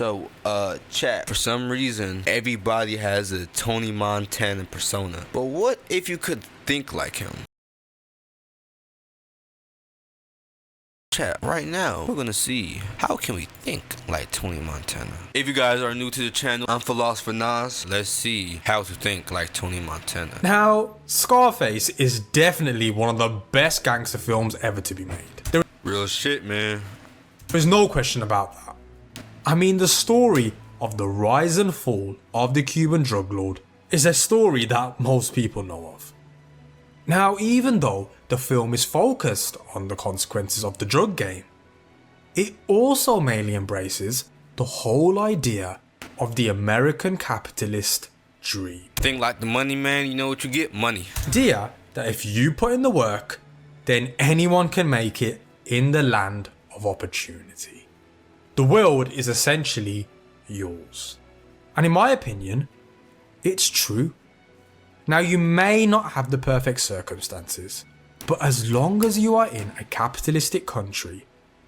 So, chat, for some reason, everybody has a Tony Montana persona. But what if you could think like him? Chat, right now, we're gonna see how can we think like Tony Montana. If you guys are new to the channel, I'm Philosopher Nas. Let's see how to think like Tony Montana. Now, Scarface is definitely one of the best gangster films ever to be made. Real shit, man. There's no question about that. I mean, the story of the rise and fall of the Cuban drug lord is a story that most people know of. Now, even though the film is focused on the consequences of the drug game, it also mainly embraces the whole idea of the American capitalist dream. Think like the money man, you know what you get? Money. Idea that if you put in the work, then anyone can make it in the land of opportunity. The world is essentially yours. And in my opinion, it's true. Now, you may not have the perfect circumstances, but as long as you are in a capitalistic country,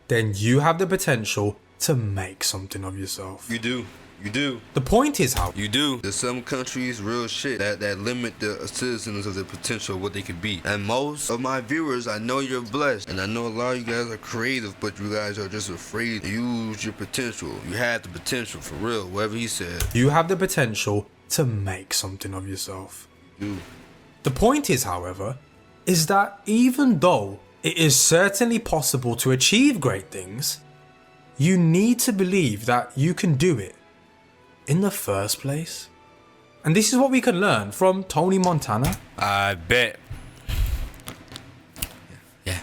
then you have the potential to make something of yourself. You do. You do. The point is how you do. There's some countries, real shit, that limit the citizens of their potential, what they could be. And most of my viewers, I know you're blessed. And I know a lot of you guys are creative, but you guys are just afraid to use your potential. You have the potential, for real, whatever he said. You have the potential to make something of yourself. You do. The point is, however, is that even though it is certainly possible to achieve great things, you need to believe that you can do it in the first place. And this is what we can learn from Tony Montana. I bet. Yeah.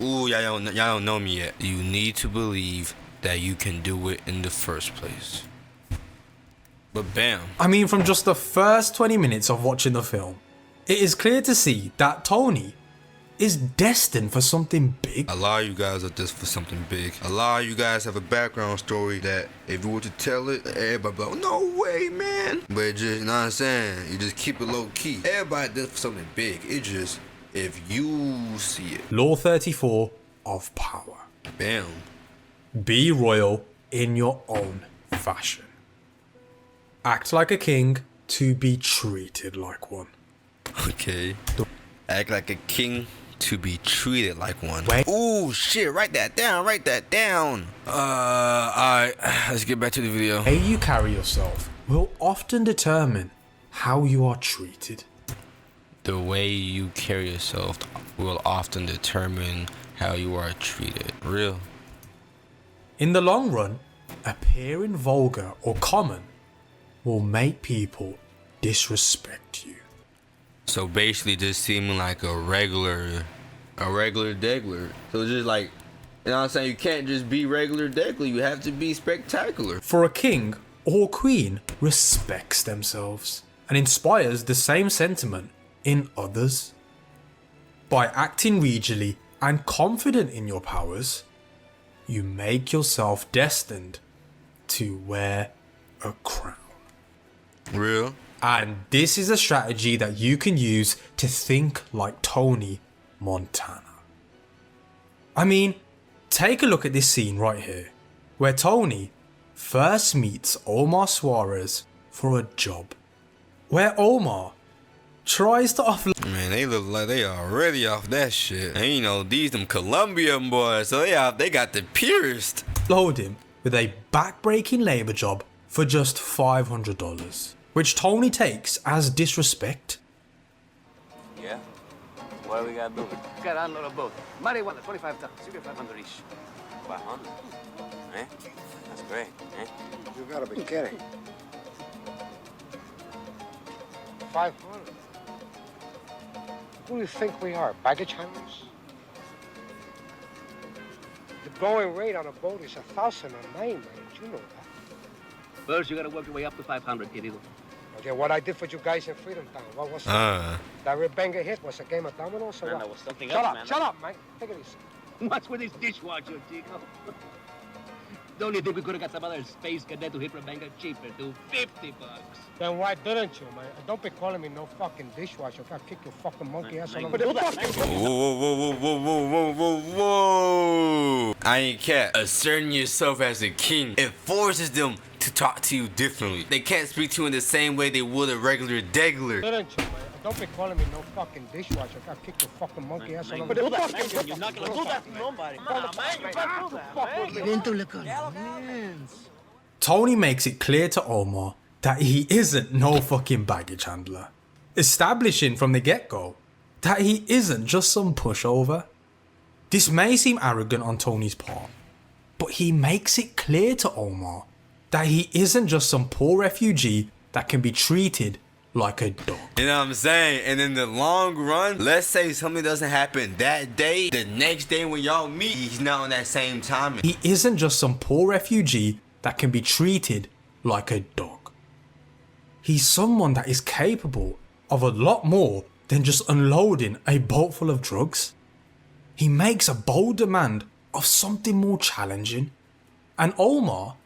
Ooh, y'all don't know me yet. You need to believe that you can do it in the first place. But bam. I mean, from just the first 20 minutes of watching the film, it is clear to see that Tony is destined for something big. A lot of you guys are just for something big. A lot of you guys have a background story that if you were to tell it, everybody be like, no way, man. But it just, you know what I'm saying? You just keep it low key. Everybody does for something big. It just, if you see it. Law 34 of power. Bam. Be royal in your own fashion. Act like a king to be treated like one. Okay. Act like a king to be treated like one. Wait. Ooh, shit, write that down, write that down. Alright, let's get back to the video. The way you carry yourself will often determine how you are treated. The way you carry yourself will often determine how you are treated. Real. In the long run, appearing vulgar or common will make people disrespect you. So basically just seeming like a regular degler. So just like, you know what I'm saying? You can't just be regular degler. You have to be spectacular. For a king or queen respects themselves and inspires the same sentiment in others. By acting regally and confident in your powers, you make yourself destined to wear a crown. Real. And this is a strategy that you can use to think like Tony Montana. I mean, take a look at this scene right here, where Tony first meets Omar Suarez for a job, where Omar tries to offload. Man, they look like they already off that shit. And you know, these them Colombian boys, so they got the purest. Load him with a backbreaking labor job for just $500. Which Tony takes as disrespect. Yeah? What do we gotta do? Got on a boat. Marijuana, 25 tons. You get 500 each. 500? Eh? That's great, eh? You gotta be kidding. 500? Who do you think we are, baggage handlers? The going rate on a boat is 1,000 a night, man. You know that. First, you gotta work your way up to 500, querido. Okay, what I did for you guys in Freedom Town, what was that? That rib banger hit was a game of dominoes or No, what? that was something Shut else, up, man. shut up, man. Take it easy. What's with this dishwasher, Chico? Don't you think we could have got some other space cadet to hit Rebecca cheaper, dude? $50. Then why didn't you, man? Don't be calling me no fucking dishwasher. I'll kick your fucking monkey ass all Man, over the Whoa. I ain't cat. Asserting yourself as a king, it forces them to talk to you differently. They can't speak to you in the same way they would a regular degler. Didn't you, man? Don't be calling me no fucking dishwasher. I'll kick your fucking monkey ass all over Man, the you're not gonna do that to nobody. Tony makes it clear to Omar that he isn't no fucking baggage handler, establishing from the get-go that he isn't just some pushover. This may seem arrogant on Tony's part, but he makes it clear to Omar that he isn't just some poor refugee that can be treated like a dog. You know what I'm saying? And in the long run, let's say something doesn't happen that day, the next day when y'all meet, he's not on that same timing. He isn't just some poor refugee that can be treated like a dog. He's someone that is capable of a lot more than just unloading a boat full of drugs. He makes a bold demand of something more challenging, and Omar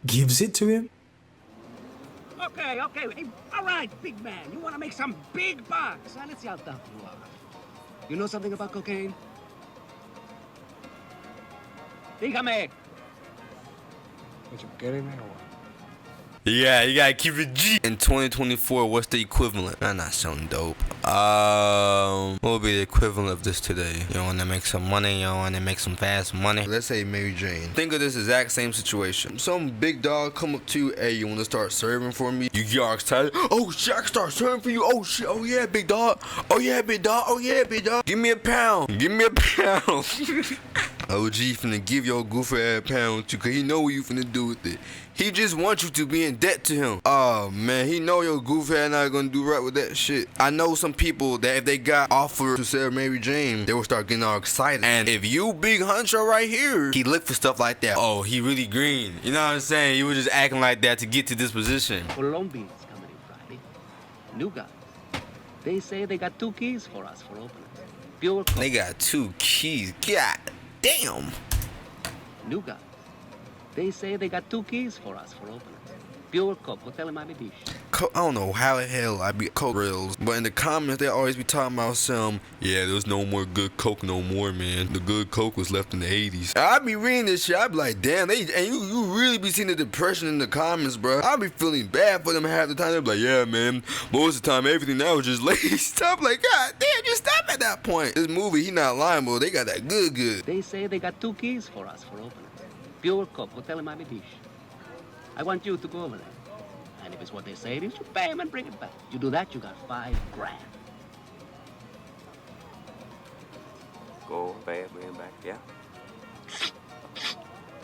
gives it to him. Okay. Hey, all right, big man. You want to make some big bucks. Let's see how tough you are. You know something about cocaine? Dígame. Did you get in there or what? Yeah, you gotta keep it G. In 2024, what's the equivalent? I'm not sounding dope. What would be the equivalent of this today? You wanna make some money? You wanna make some fast money? Let's say Mary Jane. Think of this exact same situation. Some big dog come up to you, hey, you wanna start serving for me? You get all excited. Oh shit, I can start serving for you. Oh shit, oh yeah, big dog. Oh yeah, big dog. Oh yeah, big dog. Give me a pound. Give me a pound. OG finna give your goofy ass pound too, cause he know what you finna do with it. He just wants you to be in debt to him. Oh man, he know your goofy ass not gonna do right with that shit. I know some people that if they got offered to sell Mary Jane, they will start getting all excited. And if you big honcho right here, he look for stuff like that. Oh, he really green. You know what I'm saying? He was just acting like that to get to this position. Colombians coming in Friday. New guys. They say they got 2 keys for us for openers. Pure coke. They got 2 keys. God damn. New guys. They say they got 2 keys for us for openers. Pure coke. Hotel in Miami Beach. I don't know how the hell I be coke reels, but in the comments they always be talking about some, yeah, there's no more good coke no more, man. The good coke was left in the 80s. I be reading this shit, I be like, damn, you really be seeing the depression in the comments, bro. I be feeling bad for them half the time. They be like, yeah, man, most of the time everything now is just laced. I'm like, god damn, just stop at that point. This movie, he not lying, bro. They got that good. They say they got 2 keys for us for openers. Pure coke. Hotel in Miami Beach. I want you to go over there. And if it's what they say it is, you pay them and bring it back. You do that, you got $5 grand. Go, pay it, bring it back, yeah?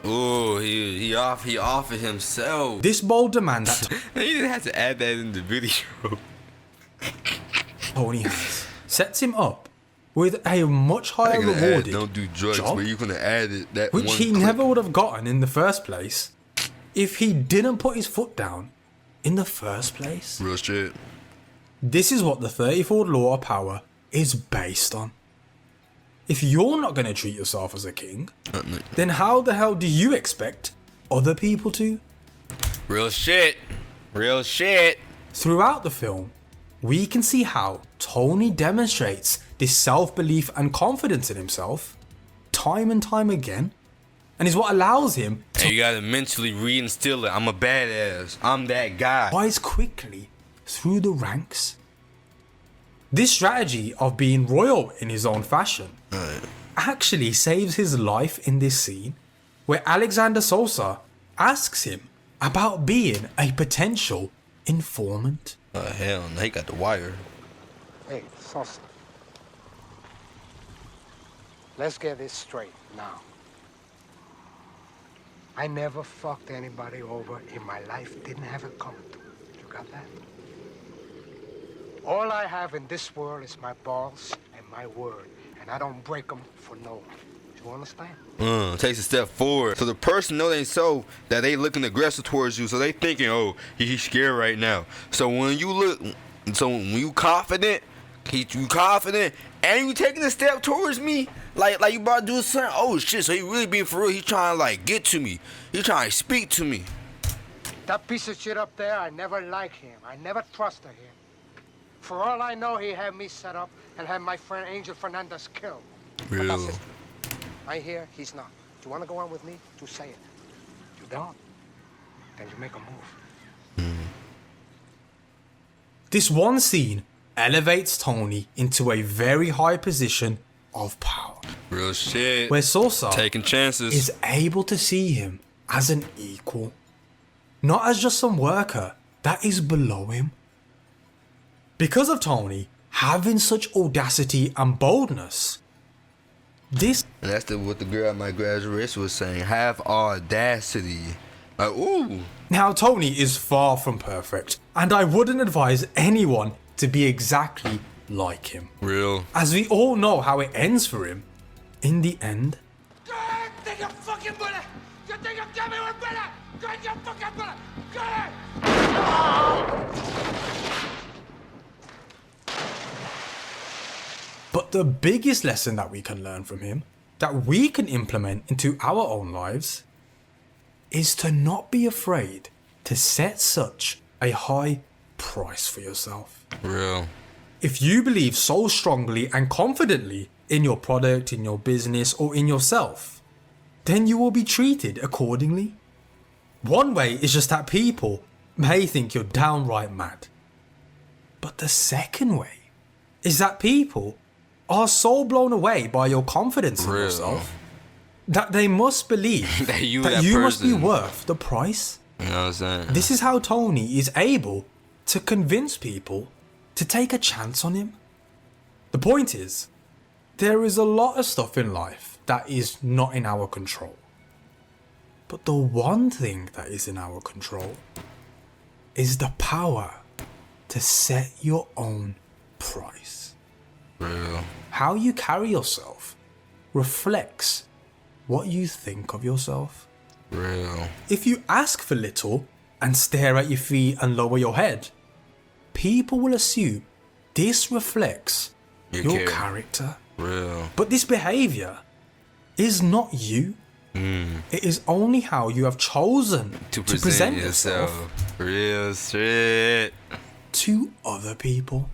Oh, he offered himself. This bold demand that He didn't have to add that in the video. Tony has sets him up with a much higher rewarded don't do drugs, job, but you're gonna add it that which one he clip. never would have gotten in the first place if he didn't put his foot down in the first place. Real shit. This is what the 34th law of power is based on. If you're not going to treat yourself as a king, then how the hell do you expect other people to? Real shit. Throughout the film, we can see how Tony demonstrates this self-belief and confidence in himself time and time again, and is what allows him to You gotta mentally reinstill it. I'm a badass. I'm that guy. rise quickly through the ranks. This strategy of being royal in his own fashion actually saves his life in this scene where Alexander Sosa asks him about being a potential informant. Hell no, he got the wire. Hey, Sosa. Let's get this straight now. I never fucked anybody over in my life. Didn't have it coming to me. You got that? All I have in this world is my balls and my word. And I don't break them for no one. Do you understand? Takes a step forward. So the person know they so that they looking aggressive towards you. So they thinking, oh, he's scared right now. So when you confident, You confident and you taking a step towards me? Like you about to do something? Oh shit, so he really being for real. He trying to like get to me. He trying to speak to me. That piece of shit up there, I never liked him. I never trusted him. For all I know, he had me set up and had my friend Angel Fernandez killed. But that's Real. it. I hear he's not. Do you want to go on with me? To say it. You don't? Then you make a move. This one scene elevates Tony into a very high position of power, Real shit. where Sosa Taking chances. is able to see him as an equal, not as just some worker that is below him. Because of Tony having such audacity and boldness, this And that's what the girl at my graduation was saying. Have audacity. Like, ooh. now Tony is far from perfect, and I wouldn't advise anyone to be exactly like him, Real. as we all know how it ends for him in the end. Take your fucking bullet! You think you're coming with bullet? Take your fucking bullet! Get it! But the biggest lesson that we can learn from him, that we can implement into our own lives, is to not be afraid to set such a high price for yourself. Real. If you believe so strongly and confidently in your product, in your business, or in yourself, then you will be treated accordingly. One way is just that people may think you're downright mad. But the second way is that people are so blown away by your confidence in Real. yourself that they must believe That you that that you must be person. worth the price. You know what I'm saying? This is how Tony is able to convince people to take a chance on him. The point is, there is a lot of stuff in life that is not in our control. But the one thing that is in our control is the power to set your own price. Real. How you carry yourself reflects what you think of yourself. Real. If you ask for little and stare at your feet and lower your head, people will assume this reflects your character. Real. But this behavior is not you. It is only how you have chosen To to present present yourself. yourself Real shit. to other people.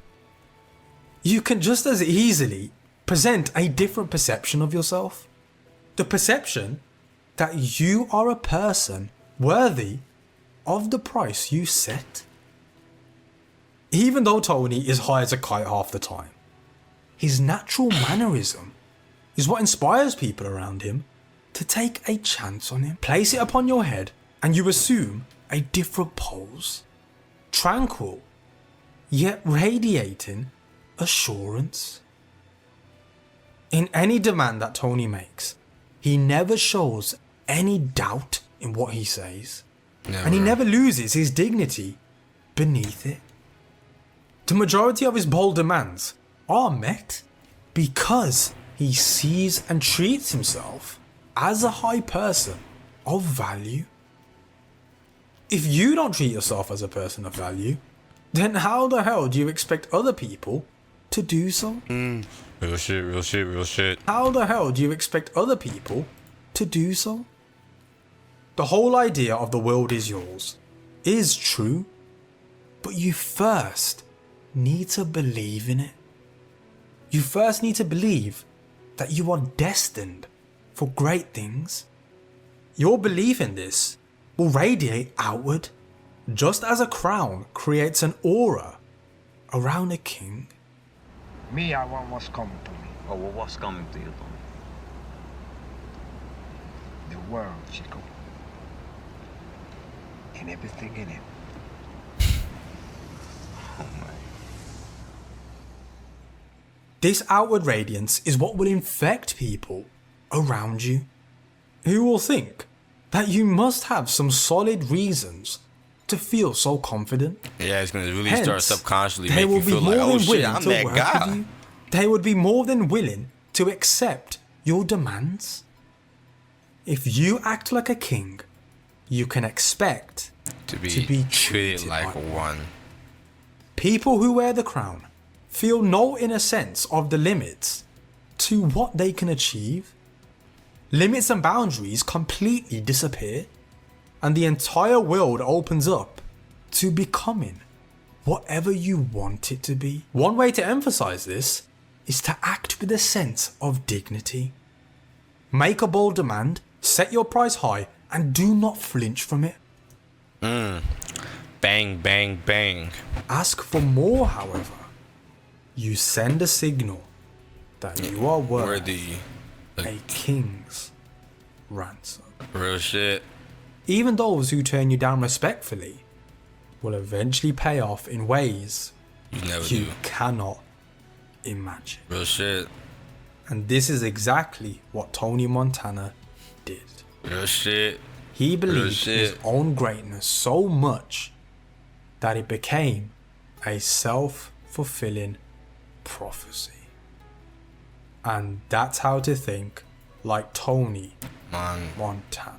You can just as easily present a different perception of yourself. The perception that you are a person worthy of the price you set. Even though Tony is high as a kite half the time, his natural mannerism is what inspires people around him to take a chance on him. Place it upon your head and you assume a different pose. Tranquil, yet radiating assurance. In any demand that Tony makes, he never shows any doubt in what he says. And he never loses his dignity beneath it. The majority of his bold demands are met because he sees and treats himself as a high person of value. If you don't treat yourself as a person of value, then how the hell do you expect other people to do so? Real shit, real shit, real shit. How the hell do you expect other people to do so? The whole idea of the world is yours is true, but you first need to believe in it. You first need to believe that you are destined for great things. Your belief in this will radiate outward, just as a crown creates an aura around a king. Me, I want what's coming to me. Oh, well, what's coming to you, Tony? The world, Chico. And everything in it. Oh, my. This outward radiance is what will infect people around you, who will think that you must have some solid reasons to feel so confident. Yeah, it's gonna really Hence, start subconsciously they make will you be feel more like, oh than shit, willing I'm to that work guy. with you. They would be more than willing to accept your demands. If you act like a king, you can expect To be treated treated like like one. People who wear the crown feel no inner sense of the limits to what they can achieve. Limits and boundaries completely disappear, and the entire world opens up to becoming whatever you want it to be. One way to emphasize this is to act with a sense of dignity. Make a bold demand, set your price high, and do not flinch from it. Bang, bang, bang. Ask for more, however. You send a signal that you are worthy a king's ransom. Real shit. Even those who turn you down respectfully will eventually pay off in ways You never you do. cannot imagine. Real shit. And this is exactly what Tony Montana did. Real shit. He believed in his shit. own greatness so much that it became a self-fulfilling prophecy. And that's how to think like Tony Montana.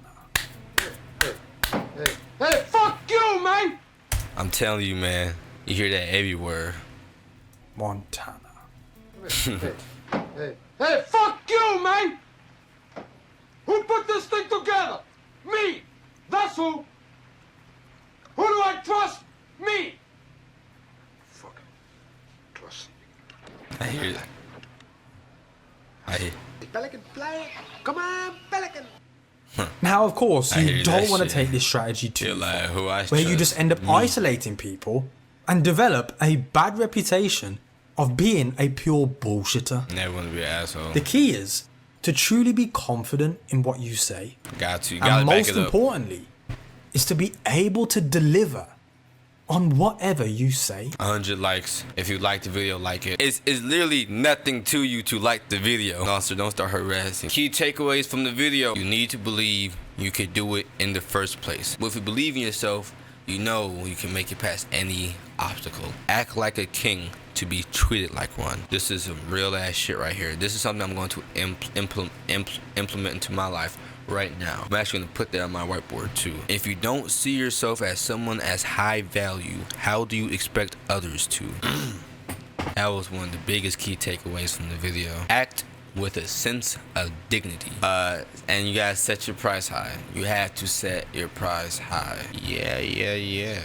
Hey, fuck you, man! I'm telling you, man. You hear that everywhere. Montana. Hey, fuck you, man! Who put this thing together? Me! That's who! Who do I trust? Me! Fucking trust. I hear that. I hear. Pelican fly! Come on, Pelican! Now, of course, I you hear don't that want to shit. take this strategy too You're far, like, who I where you trust? just end up Me. isolating people and develop a bad reputation of being a pure bullshitter. Never want to be an asshole. The key is to truly be confident in what you say, Got to. You gotta and back most it up. importantly, is to be able to deliver on whatever you say. 100 likes. If you like the video, like it. It's literally nothing to you to like the video. Also, don't start harassing. Key takeaways from the video. You need to believe you could do it in the first place. But if you believe in yourself, you know you can make it past any obstacle. Act like a king to be treated like one. This is some real ass shit right here. This is something I'm going to implement into my life right now. I'm actually going to put that on my whiteboard too. If you don't see yourself as someone as high value, how do you expect others to? That was one of the biggest key takeaways from the video. Act with a sense of dignity. And you gotta set your price high. You have to set your price high. Yeah.